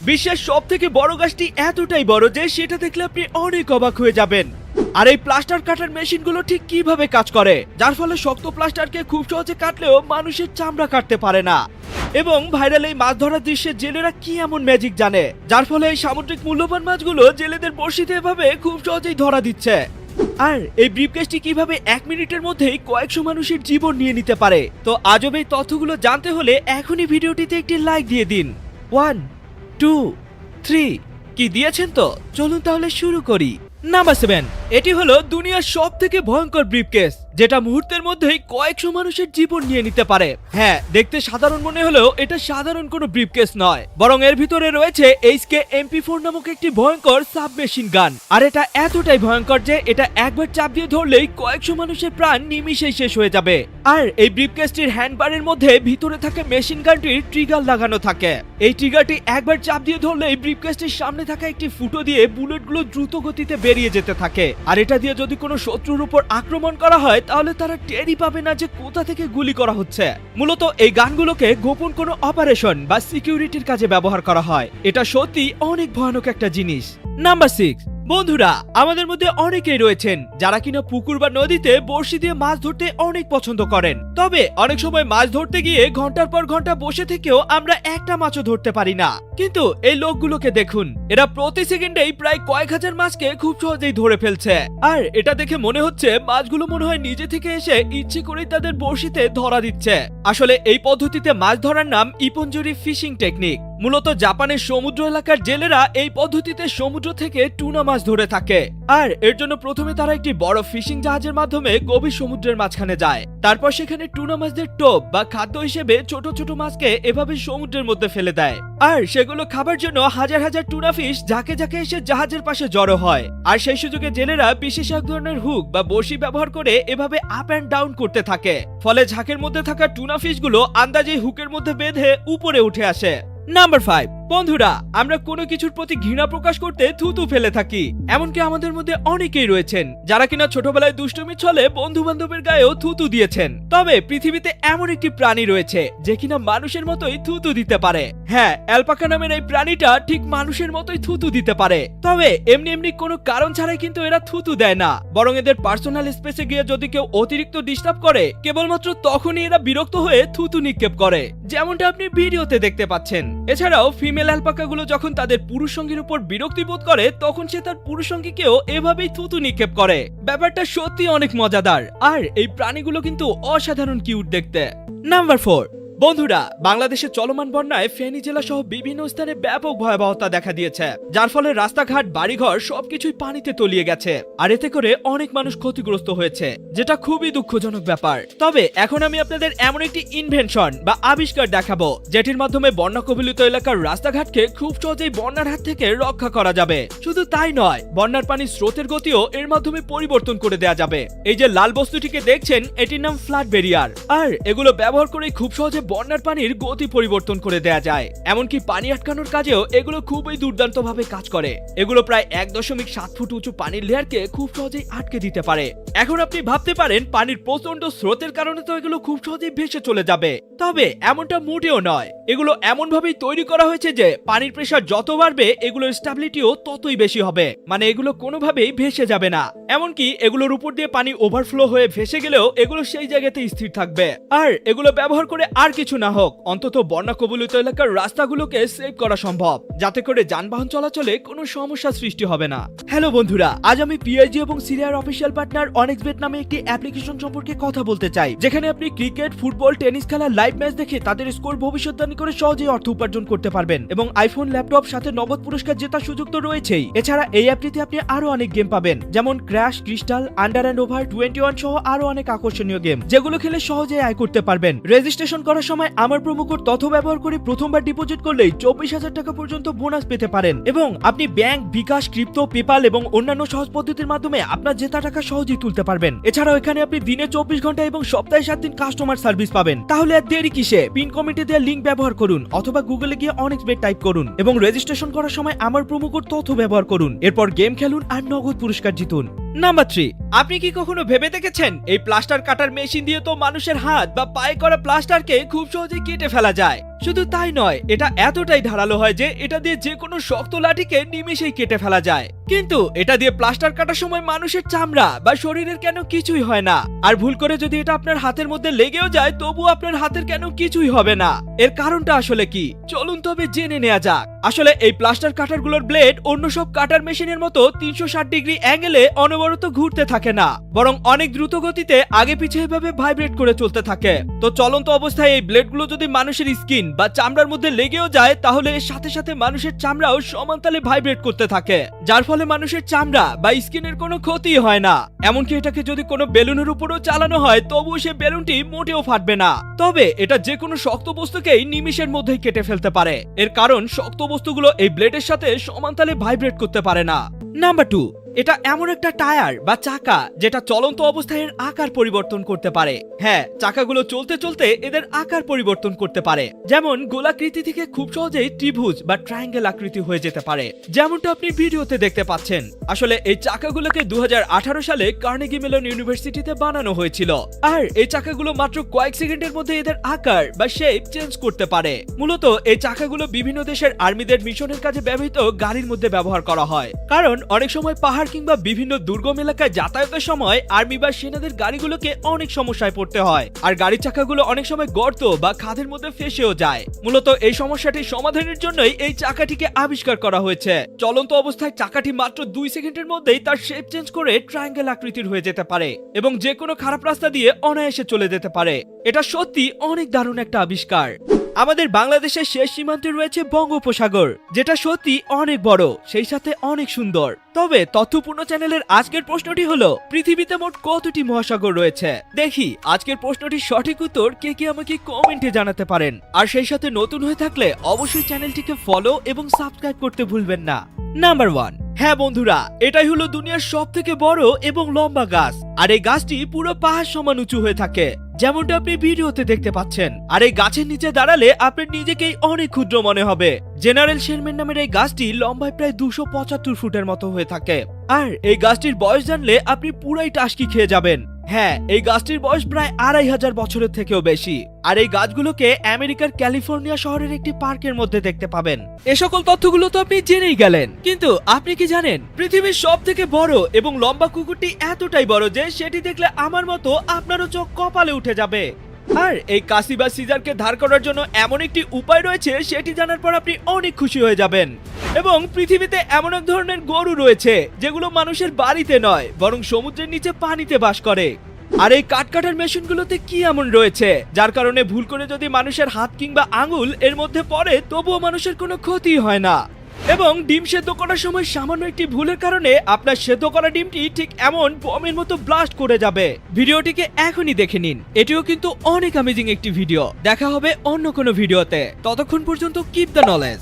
বিশ্বের সবথেকে বড় গাছটি এতটাই বড় যে সেটা দেখলে আপনি অনেক অবাক হয়ে যাবেন। আর এই প্লাস্টার কাটার মেশিনগুলো ঠিক কিভাবে কাজ করে, যার ফলে শক্ত প্লাস্টারকে খুব সহজে কাটলেও মানুষের চামড়া কাটতে পারে না। এবং ভাইরাল এই মাছ ধরার দৃশ্যে জেলেরা কি এমন ম্যাজিক জানে, যার ফলে এই সামুদ্রিক মূল্যবান মাছগুলো জেলেদের বড়শিতে এভাবে খুব সহজেই ধরা দিচ্ছে। আর এই ব্রিফকেসটি কিভাবে 1 মিনিটের মধ্যেই কয়েকশো মানুষের জীবন নিয়ে নিতে পারে। তো আজব এই তথ্যগুলো জানতে হলে এখনই ভিডিওটিতে একটি লাইক দিয়ে দিন। 1 2 3 কি দিয়েছেন? তো চলুন তাহলে শুরু করি। নাম্বার 7, এটি হলো দুনিয়ার সব থেকে ভয়ঙ্কর ব্রিফকেস, যেটা মুহূর্তের মধ্যেই কয়েকশো মানুষের জীবন নিয়ে নিতে পারে। হ্যাঁ, দেখতে সাধারণ মনে হলেও এটা সাধারণ কোনো ব্রিফকেস নয়, বরং এর ভিতরে রয়েছে HK MP4 নামক একটি ভয়ঙ্কর সাবমেশিন গান। আর এটা এতটাই ভয়ঙ্কর যে এটা একবার চাপ দিয়ে ধরলেই কয়েকশো মানুষের প্রাণ নিমিষেই শেষ হয়ে যাবে। আর এই ব্রিফকেসটির হ্যান্ডবারের মধ্যে ভিতরে থাকে মেশিন গানটির ট্রিগার লাগানো থাকে। এই ট্রিগারটি একবার চাপ দিয়ে ধরলেই ব্রিফকেসটির সামনে থাকা একটি ফুটো দিয়ে বুলেটগুলো দ্রুত গতিতে বেরিয়ে যেতে থাকে। আর এটা দিয়ে যদি কোনো শত্রুর উপর আক্রমণ করা হয় তাহলে তারা টেরই পাবে না যে কোথা থেকে গুলি করা হচ্ছে। মূলত এই গানগুলোকে গোপন কোনো অপারেশন বা সিকিউরিটির কাজে ব্যবহার করা হয়। এটা সত্যি অনেক ভয়ানক একটা জিনিস। নাম্বার 6, বন্ধুরা, আমাদের মধ্যে অনেকেই রয়েছেন যারা কিনা পুকুর বা নদীতে বড়শি দিয়ে মাছ ধরতে অনেক পছন্দ করেন। তবে অনেক সময় মাছ ধরতে গিয়ে ঘন্টার পর ঘন্টা বসে থেকেও আমরা একটা মাছও ধরতে পারি না। কিন্তু এই লোকগুলোকে দেখুন, এরা প্রতি সেকেন্ডেই প্রায় কয়েক হাজার মাছকে খুব সহজেই ধরে ফেলছে। আর এটা দেখে মনে হচ্ছে মাছগুলো মনে হয় নিজে থেকে এসে ইচ্ছে করেই তাদের বড়শিতে ধরা দিচ্ছে। আসলে এই পদ্ধতিতে মাছ ধরার নাম ইপনজুরি ফিশিং টেকনিক। মূলত জাপানের সমুদ্র এলাকার জেলেরা এই পদ্ধতিতে সমুদ্র থেকে টুনা মাছ ধরে থাকে। আর এর জন্য প্রথমে তারা একটি বড় ফিশিং জাহাজের মাধ্যমে গভীর সমুদ্রের মাঝখানে যায়। তারপর সেখানে টুনা মাছদের টোপ বা খাদ্য হিসেবে ছোট ছোট মাছকে এভাবে সমুদ্রের মধ্যে ফেলে দেয়। আর সেগুলো খাবার জন্য হাজার হাজার টুনা ফিশ ঝাঁকে ঝাঁকে এসে জাহাজের পাশে জড়ো হয়। আর সেই সুযোগে জেলেরা বিশেষ এক ধরনের হুক বা বড়শি ব্যবহার করে এভাবে আপ অ্যান্ড ডাউন করতে থাকে। ফলে ঝাঁকের মধ্যে থাকা টুনা ফিশগুলো আন্দাজে হুকের মধ্যে বেঁধে উপরে উঠে আসে। নাম্বার 5, বন্ধুরা, আমরা কোনো কিছুর প্রতি ঘৃণা প্রকাশ করতে থুতু ফেলে থাকি। এমনকি আমাদের মধ্যে অনেকেই রয়েছেন যারা কিনা ছোটবেলায় দুষ্টুমি ছলে বন্ধু বান্ধবের গায়েও থুতু দিয়েছেন। তবে পৃথিবীতে এমন একটি প্রাণী রয়েছে যে কিনা মানুষের মতোই থুতু দিতে পারে। হ্যাঁ, অ্যালপাকা নামের এই প্রাণীটা ঠিক মানুষের মতোই থুতু দিতে পারে। তবে এমনি এমনি কোনো কারণ ছাড়াই কিন্তু এরা থুতু দেয় না, বরং এদের পার্সোনাল স্পেসে গিয়ে যদি কেউ অতিরিক্ত ডিস্টার্ব করে কেবলমাত্র তখনই এরা বিরক্ত হয়ে থুতু নিক্ষেপ করে, যেমনটা আপনি ভিডিওতে দেখতে পাচ্ছেন। এছাড়াও ফিমেল অ্যালপাকাগুলো যখন তাদের পুরুষ সঙ্গীর উপর বিরক্তি বোধ করে তখন সে তার পুরুষ সঙ্গীকেও এভাবেই থুতু নিক্ষেপ করে। ব্যাপারটা সত্যি অনেক মজাদার। আর এই প্রাণীগুলো কিন্তু অসাধারণ কিউট দেখতে। নাম্বার 4, বন্ধুরা, বাংলাদেশে চলমান বন্যায় ফেনী জেলা সহ বিভিন্ন স্থানে ব্যাপক ভয়াবহতা দেখা দিয়েছে, যার ফলে রাস্তাঘাট বাড়িঘর সবকিছুই পানিতে তলিয়ে গেছে। আর এতে করে অনেক মানুষ ক্ষতিগ্রস্ত হয়েছে, যেটা খুবই দুঃখজনক ব্যাপার। তবে এখন আমি আপনাদের এমন একটি ইনভেনশন বা আবিষ্কার দেখাবো যেটির মাধ্যমে বন্যা কবলিত এলাকার রাস্তাঘাটকে খুব সহজেই বন্যার হাত থেকে রক্ষা করা যাবে। শুধু তাই নয়, বন্যার পানির স্রোতের গতিও এর মাধ্যমে পরিবর্তন করে দেওয়া যাবে। এই যে লাল বস্তুটিকে দেখছেন, এটির নাম ফ্লাড ব্যারিয়ার। আর এগুলো ব্যবহার করে খুব সহজে বন্যার পানির গতি পরিবর্তন করে দেয়া যায়। এমনকি পানি আটকানোর কাজেও এগুলো খুবই দুর্দান্ত ভাবে কাজ করে। এগুলো প্রায় 1.7 ফুট উঁচু পানির লেয়ারকে খুব সহজেই আটকে দিতে পারে। এখন আপনি ভাবতে পারেন পানির প্রচন্ড স্রোতের কারণে তো এগুলো খুব সহজেই ভেসে চলে যাবে। তবে এমনটা মোটেও নয়। এগুলো এমন ভাবেই তৈরি করা হয়েছে যে পানির প্রেসার যত বাড়বে এগুলোর স্টেবিলিটিও ততই বেশি হবে। মানে এগুলো কোনোভাবেই ভেসে যাবে না। এমনকি এগুলোর উপর দিয়ে পানি ওভারফ্লো হয়ে ভেসে গেলেও এগুলো সেই জায়গাতেই স্থির থাকবে। আর এগুলো ব্যবহার করে আর কিছু না হোক, অন্তত বন্যা কবলিত এলাকার রাস্তাগুলোকে সেভ করা সম্ভব, যাতে করে যানবাহন চলাচলে কোনো সমস্যা সৃষ্টি হবে না। হ্যালো বন্ধুরা, আজ আমি পিআইজি এবং সিরিয়ার অফিসিয়াল পার্টনার অনেক্সবেট নামে একটি অ্যাপ্লিকেশন সম্পর্কে কথা বলতে চাই, যেখানে আপনি ক্রিকেট, ফুটবল, টেনিস খেলার লাইভ ম্যাচ দেখে তাদের স্কোর ভবিষ্যৎবাণী করে সহজেই অর্থ উপার্জন করতে পারবেন। এবং আইফোন, ল্যাপটপ সাথে নগদ পুরস্কার জেতার সুযোগ তো রয়েছেই। এছাড়া এই অ্যাপটিতে আপনি আরো অনেক গেম পাবেন, যেমন crash, crystal, under and over, 21 সহ আরো অনেক আকর্ষণীয় গেম, যেগুলো খেলে সহজেই আয় করতে পারবেন। রেজিস্ট্রেশন করার সময় আমার প্রোমো কোড তথ্য ব্যবহার করে প্রথমবার ডিপোজিট করলেই 24,000 টাকা পর্যন্ত বোনাস পেতে পারেন। এবং আপনি ব্যাংক, বিকাশ, ক্রিপ্টো, পেপাল এবং অন্যান্য সহজ পদ্ধতির মাধ্যমে আপনার জেতা টাকা সহজেই তুলতে পারবেন। এছাড়াও এখানে আপনি দিনে 24 ঘন্টা এবং সপ্তাহে 7 দিন কাস্টমার সার্ভিস পাবেন। তাহলে আর দেরি কিসে? পিন কমেন্টে দেওয়া লিংক ব্যবহার করুন অথবা গুগলে গিয়ে অনেক্সবেট টাইপ করুন এবং রেজিস্ট্রেশন করার সময় আমার প্রোমো কোড তথ্য ব্যবহার করুন। এরপর গেম খেলুন আর নগদ পুরস্কার জিতুন। নাম্বার 3, আপনি কি কখনো ভেবে দেখেছেন এই প্লাস্টার কাটার মেশিন দিয়ে তো মানুষের হাত বা পায়ে করা প্লাস্টারকে খুব সহজে কেটে ফেলা যায়। শুধু তাই নয়, এটা এতটাই ধারালো হয় যে এটা দিয়ে যে কোনো শক্ত লাঠিকে নিমেষেই কেটে ফেলা যায়। কিন্তু এটা দিয়ে প্লাস্টার কাটার সময় মানুষের চামড়া বা শরীরের কেন কিছুই হয় না। আর ভুল করে যদি এটা আপনার হাতের মধ্যে লেগেও যায় তবু আপনার হাতের কেন কিছুই হবে না। এর কারণটা আসলে কি, চলুন তবে জেনে নেওয়া যাক। আসলে এই প্লাস্টার কাটারগুলোর ব্লেড অন্য সব কাটার মেশিনের মতো 360 ডিগ্রি অ্যাঙ্গেলে অনবরত ঘুরতে থাকে না, বরং অনেক দ্রুত গতিতে আগে পিছিয়ে এভাবে ভাইব্রেট করে চলতে থাকে। তো চলন্ত অবস্থায় এই ব্লেডগুলো যদি মানুষের স্কিন বা চামড়ার মধ্যে লেগেও যায় তাহলে এর সাথে সাথে মানুষের চামড়াও সমানতালে ভাইব্রেট করতে থাকে, যার ফলে মানুষের চামড়া বা স্কিনের কোনো ক্ষতি হয় না। এমনকি এটাকে যদি কোনো বেলুনের উপরও চালানো হয় তবুও সে বেলুনটি মোটেও ফাটবে না। তবে এটা যে কোনো শক্ত বস্তুকেই নিমিষের মধ্যেই কেটে ফেলতে পারে। এর কারণ শক্ত বস্তুগুলো এই ব্লেডের সাথে সমানতালে ভাইব্রেট করতে পারে না। নাম্বার 2, এটা এমন একটা টায়ার বা চাকা যেটা চলন্ত অবস্থায় এর আকার পরিবর্তন করতে পারে। হ্যাঁ, চাকাগুলো চলতে চলতে এদের আকার পরিবর্তন করতে পারে, যেমন গোলাকৃতি থেকে খুব সহজেই ত্রিভুজ বা ট্রায়াঙ্গেল আকৃতি হয়ে যেতে পারে, যেমনটা আপনি ভিডিওতে দেখতে পাচ্ছেন। আসলে এই চাকাগুলোকে 2018 সালে কার্নেগি মেলন ইউনিভার্সিটিতে বানানো হয়েছিল। আর এই চাকাগুলো মাত্র কয়েক সেকেন্ডের মধ্যে এদের আকার বা শেপ চেঞ্জ করতে পারে। মূলত এই চাকাগুলো বিভিন্ন দেশের আর্মিদের মিশনের কাজে ব্যবহৃত গাড়ির মধ্যে ব্যবহার করা হয়, কারণ অনেক সময় পাহাড় কিংবা বিভিন্ন দুর্গম এলাকায় যাতায়াতের সময় আর্মি বা সেনাদের গাড়িগুলোকে অনেক সমস্যায় পড়তে হয়, আর গাড়ির চাকাগুলো অনেক সময় গর্ত বা খাদের মধ্যে ফেসেও যায়। মূলত এই সমস্যাটি সমাধানের জন্যই এই চাকাটিকে আবিষ্কার করা হয়েছে। চলন্ত অবস্থায় চাকাটি মাত্র 2 সেকেন্ডের মধ্যেই তার শেপ চেঞ্জ করে ট্রায়াঙ্গেল আকৃতির হয়ে যেতে পারে এবং যে কোনো খারাপ রাস্তা দিয়ে অনায়াসে চলে যেতে পারে। এটা সত্যি অনেক দারুণ একটা আবিষ্কার। আমাদের বাংলাদেশের শেষ সীমান্তে রয়েছে বঙ্গোপসাগর, যেটা সত্যি অনেক বড়, সেই সাথে অনেক সুন্দর। তবে তথ্যপূর্ণ চ্যানেলের আজকের প্রশ্নটি হলো, পৃথিবীতে মোট কতটি মহাসাগর রয়েছে? দেখি আজকের প্রশ্নটির সঠিক উত্তর কে কে আমাকে কমেন্টে জানাতে পারেন। আর সেই সাথে নতুন হয়ে থাকলে অবশ্যই চ্যানেলটিকে ফলো এবং সাবস্ক্রাইব করতে ভুলবেন না। নাম্বার 1, হ্যাঁ বন্ধুরা, এটাই হলো দুনিয়ার সব থেকে বড় এবং লম্বা গাছ। আর এই গাছটি পুরো পাহাড় সমান উঁচু হয়ে থাকে, যেমনটা আপনি ভিডিওতে দেখতে পাচ্ছেন। আর এই গাছের নিচে দাঁড়ালে আপনার নিজেকেই অনেক ক্ষুদ্র মনে হবে। জেনারেল শেরম্যান নামের এই গাছটি লম্বায় প্রায় 275 ফুটের মতো হয়ে থাকে। আর এই গাছটির বয়স জানলে আপনি পুরাই টাসকি খেয়ে যাবেন। হ্যাঁ, এই গাছটির বয়স প্রায় 2500 বছরের থেকেও বেশি। আর এই গাছগুলোকে আমেরিকার ক্যালিফোর্নিয়া শহরের একটি পার্কের মধ্যে দেখতে পাবেন। এ সকল তথ্যগুলো তো আপনি জেনেই গেলেন, কিন্তু আপনি কি জানেন পৃথিবীর সব থেকে বড় এবং লম্বা কুকুরটি এতটাই বড় যে সেটি দেখলে আমার মতো আপনারও চোখ কপালে উঠে যাবে। আর এই কাশি বা সিজারকে ধার করার জন্য এমন একটি উপায় রয়েছে, সেটি জানার পর আপনি অনেক খুশি হয়ে যাবেন। এবং পৃথিবীতে এমন এক ধরনের গরু রয়েছে যেগুলো মানুষের বাড়িতে নয় বরং সমুদ্রের নিচে পানিতে বাস করে। আর এই কাঠকাটার মেশিনগুলোতে কি এমন রয়েছে যার কারণে ভুল করে যদি মানুষের হাত কিংবা আঙুল এর মধ্যে পড়ে তবুও মানুষের কোনো ক্ষতি হয় না। এবং ডিম সেদ্ধ করার সময় সামান্য একটি ভুলের কারণে আপনার সেদ্ধ করা ডিমটি ঠিক এমন বমের মতো ব্লাস্ট করে যাবে। ভিডিওটিকে এখনই দেখে নিন, এটিও কিন্তু অনেক অ্যামেজিং একটি ভিডিও। দেখা হবে অন্য কোনো ভিডিওতে, ততক্ষণ পর্যন্ত কিপ দ্য নলেজ।